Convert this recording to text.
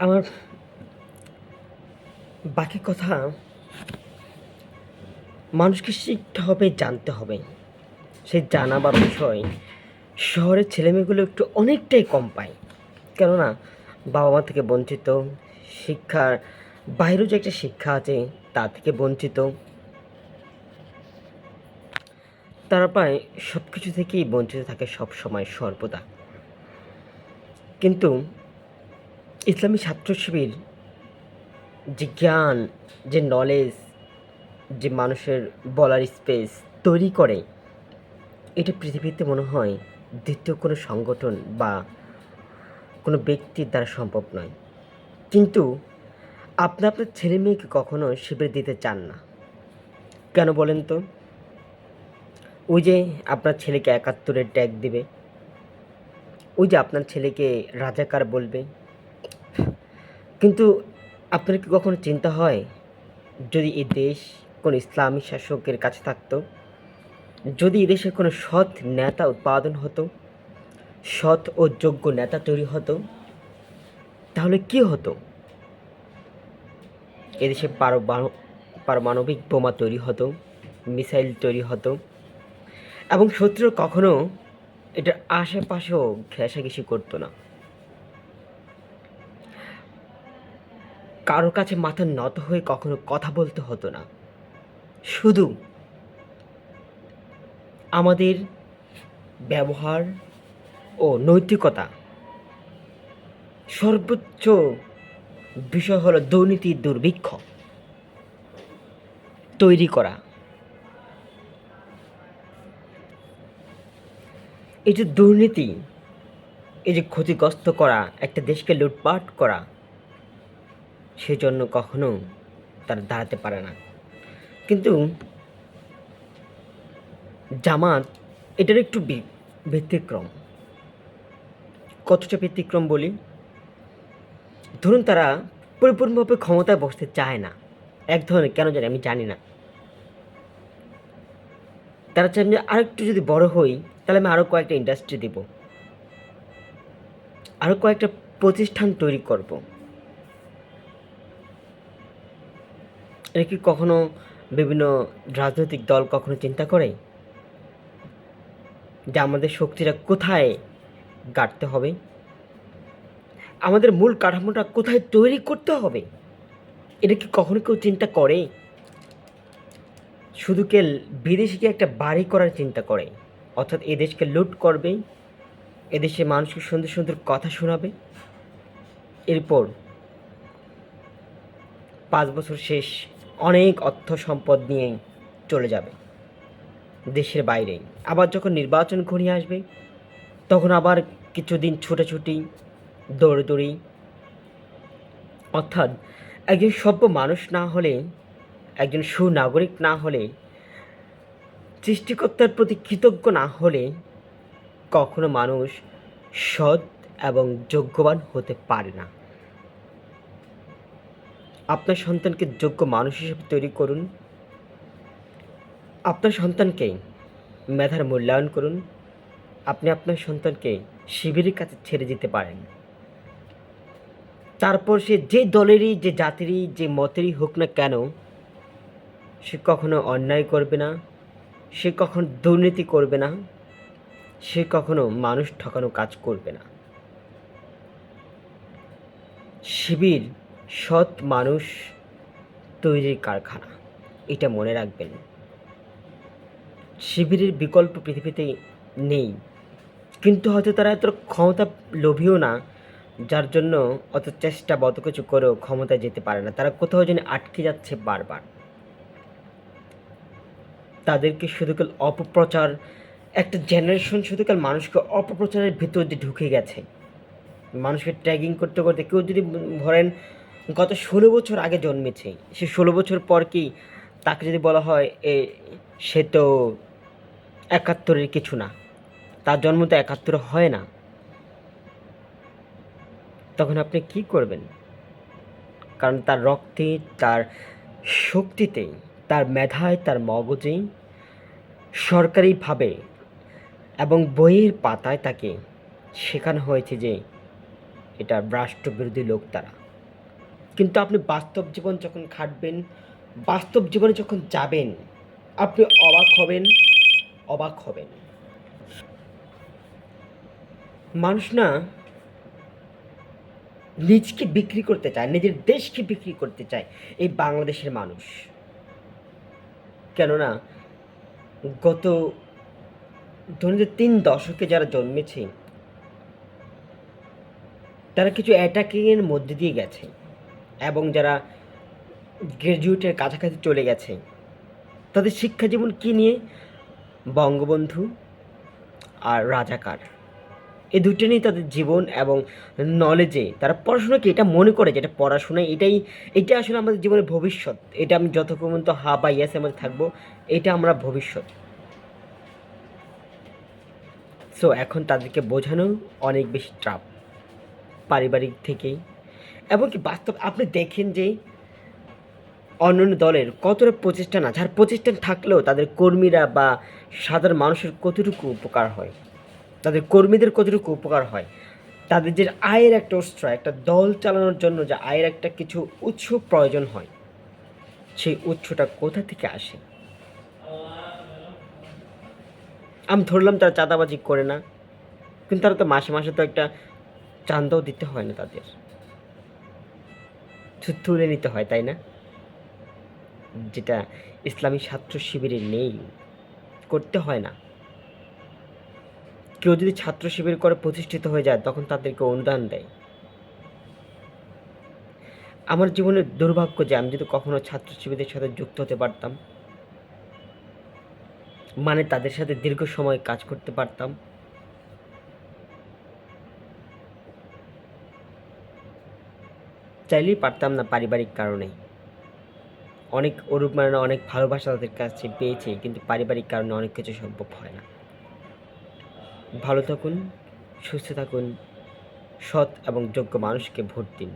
আমার বাকি কথা মানুষকে শিখতে হবে, জানতে হবে। সেই জানা বা বিষয় শহরের ছেলেমেয়েগুলো একটু অনেকটাই কম পায়। কেননা বাবা মা থেকে বঞ্চিত, শিক্ষার বাইরেও যে একটা শিক্ষা আছে তা থেকে বঞ্চিত। তারা প্রায় সব কিছু থেকেই বঞ্চিত থাকে সব সময় সর্বদা। কিন্তু ইসলামী ছাত্র শিবির যে জ্ঞান, যে নলেজ, যে মানুষের বলার স্পেস তৈরি করে, এটা পৃথিবীতে মনে হয় দ্বিতীয় কোনো সংগঠন বা কোনো ব্যক্তির দ্বারা সম্ভব নয়। কিন্তু আপনার ছেলে মেয়েকে কখনো শিবির দিতে চান না কেন বলেন তো? ওই যে আপনার ছেলেকে একাত্তরের ট্যাগ দিবে, ওই যে আপনার ছেলেকে রাজাকার বলবে। কিন্তু আপনার কি কখনো চিন্তা হয়, যদি এই দেশ কোনো ইসলামী শাসকের কাছে থাকতো, যদি এদেশের কোনো সৎ নেতা উৎপাদন হতো, সৎ ও যোগ্য নেতা তৈরি হতো, তাহলে কি হতো? এদেশে পারমাণবিক বোমা তৈরি হতো, মিসাইল তৈরি হতো, এবং শত্রু কখনো এটার আশেপাশেও ঘেঁষাঘেঁষি করতো না। কারোর কাছে মাথা নত হয়ে কখনো কথা বলতে হতো না। শুধু আমাদের ব্যবহার ও নৈতিকতা, সর্বোচ্চ বিষয় হলো দুর্নীতির দুর্ভিক্ষ তৈরি করা। এই যে দুর্নীতি, এই যে ক্ষতিগ্রস্ত করা, একটা দেশকে লুটপাট করা, সেজন্য কখনো তারা দাঁড়াতে পারে না। কিন্তু জামাত এটার একটু ব্যতিক্রম। কতটা ব্যতিক্রম বলি? ধরুন তারা পরিপূর্ণভাবে ক্ষমতায় বসতে চায় না, এক ধরনের, কেন জানি আমি জানি না। তারা চায় যে আরেকটু যদি বড় হই, তাহলে আমি আরও কয়েকটা ইন্ডাস্ট্রি দিব, আরও কয়েকটা প্রতিষ্ঠান তৈরি করব। এটা কি কখনো বিভিন্ন রাজনৈতিক দল কখনো চিন্তা করে যে আমাদের শক্তিটা কোথায় গাড়তে হবে, আমাদের মূল কাঠামোটা কোথায় তৈরি করতে হবে? এটা কি কখনো কেউ চিন্তা করে? শুধু কে বিদেশে কি একটা বাড়ি করার চিন্তা করে, অর্থাৎ এদেশকে লুট করবে, এদেশে মানুষকে সুন্দর সুন্দর কথা শোনাবে, এরপর 5 বছর শেষ, অনেক অর্থ সম্পদ নিয়ে চলে যাবে দেশের বাইরে। আবার যখন নির্বাচন ঘনিয়ে আসবে, তখন আবার কিছুদিন ছুটাছুটি, দৌড়দৌড়ি। অর্থাৎ একজন সভ্য মানুষ না হলে, একজন সুনাগরিক না হলে, সৃষ্টিকর্তার প্রতি কৃতজ্ঞ না হলে কখনো মানুষ সৎ এবং যোগ্যবান হতে পারে না। আপনার সন্তানকে যোগ্য মানুষ হিসেবে তৈরি করুন। আপনার সন্তানকে মেধার মূল্যায়ন করুন। আপনি আপনার সন্তানকে শিবিরের কাছে ছেড়ে দিতে পারেন। তারপর সে যে দলেরই, যে জাতিরই, যে মতেরই হোক না কেন, সে কখনো অন্যায় করবে না, সে কখনো দুর্নীতি করবে না, সে কখনো মানুষ ঠকানো কাজ করবে না। শিবির সৎ মানুষ তৈরির কারখানা, এটা মনে রাখবেন। শিবিরের বিকল্প পৃথিবীতে নেই, কিন্তু হয়তো তারা এত ক্ষমতা লোভীও না, যার জন্য অত চেষ্টা বা অত কিছু করেও ক্ষমতায় যেতে পারে না। তারা কোথাও যেন আটকে যাচ্ছে বারবার। তাদেরকে শুধু কেবল অপপ্রচার, একটা জেনারেশন শুধু কেবল মানুষকে অপপ্রচারের ভিতর দিয়ে ঢুকে গেছে। মানুষকে ট্যাগিং করতে করতে, কেউ যদি ধরেন গত 16 বছর আগে জন্মেছে, সে 16 বছর পর কি তাকে যদি বলা হয় সে তো 71-এর কিছু না, তার জন্ম তো 71 হয় না, তখন আপনি কি করবেন? কারণ তার রক্তে, তার শক্তিতে, তার মেধায়, তার মগজেই সরকারিভাবে এবং বইয়ের পাতায় তাকে শেখানো হয়েছে যে এটা রাষ্ট্রবিরোধী লোক তারা। কিন্তু আপনি বাস্তব জীবন যখন খাটবেন, বাস্তব জীবনে যখন যাবেন, আপনি অবাক হবেন, অবাক হবেন। মানুষ না নিজকে বিক্রি করতে চায়, নিজের দেশকে বিক্রি করতে চায় এই বাংলাদেশের মানুষ। কেননা গত ধরুন যে ৩ দশকে যারা জন্মেছে, তারা কিছু অ্যাটাকিংয়ের মধ্যে দিয়ে গেছে এবং যারা গ্র্যাজুয়েটের কাছাকাছি চলে গেছে, তাদের শিক্ষা জীবন কী নিয়ে? বঙ্গবন্ধু আর রাজাকার, এই দুটো নিয়েই তাদের জীবন এবং নলেজে তারা পড়াশোনাকে এটা মনে করে যে এটা পড়াশোনা, এটা আসলে আমাদের জীবনের ভবিষ্যৎ। এটা আমি যতক্ষণ পর্যন্ত হা বা ইয়েসের মধ্যে থাকবো, এটা আমরা ভবিষ্যৎ। সো এখন তাদেরকে বোঝানো অনেক বেশি চাপ পারিবারিক থেকেই, এবং কি বাস্তব আপনি দেখেন যে অন্যান্য দলের কতটা প্রচেষ্টা না, যার প্রচেষ্টা থাকলেও তাদের কর্মীরা বা সাধারণ মানুষের কতটুকু উপকার হয়, তাদের কর্মীদের কতটুকু উপকার হয়, তাদের যে আয়ের একটা উৎস, একটা দল চালানোর জন্য যে আয়ের একটা কিছু উৎস প্রয়োজন হয়, সেই উৎসটা কোথা থেকে আসে? আমি ধরলাম তারা চাঁদাবাজি করে না, কিন্তু তারা তো মাসে মাসে তো একটা চাঁদাও দিতে হয় না, তাদের তুলে নিতে হয়, তাই না? যেটা ইসলামী ছাত্র শিবিরে নেই, করতে হয় না। কেউ যদি ছাত্র শিবির করে প্রতিষ্ঠিত হয়ে যায়, তখন তাদেরকে অনুদান দেয়। আমার জীবনের দুর্ভাগ্য যে আমি যদি কখনো ছাত্র শিবিরের সাথে যুক্ত হতে পারতাম, মানে তাদের সাথে দীর্ঘ সময় কাজ করতে পারতাম, চাইলেই পারতাম না পারিবারিক কারণে। অনেক অনুপ্রেরণা, অনেক ভালোবাসা তাদের কাছে পেয়েছি, কিন্তু পারিবারিক কারণে অনেক কিছু সম্ভব হয় না। ভালো থাকুন, সুস্থ থাকুন, সৎ এবং যোগ্য মানুষকে ভোট দিন।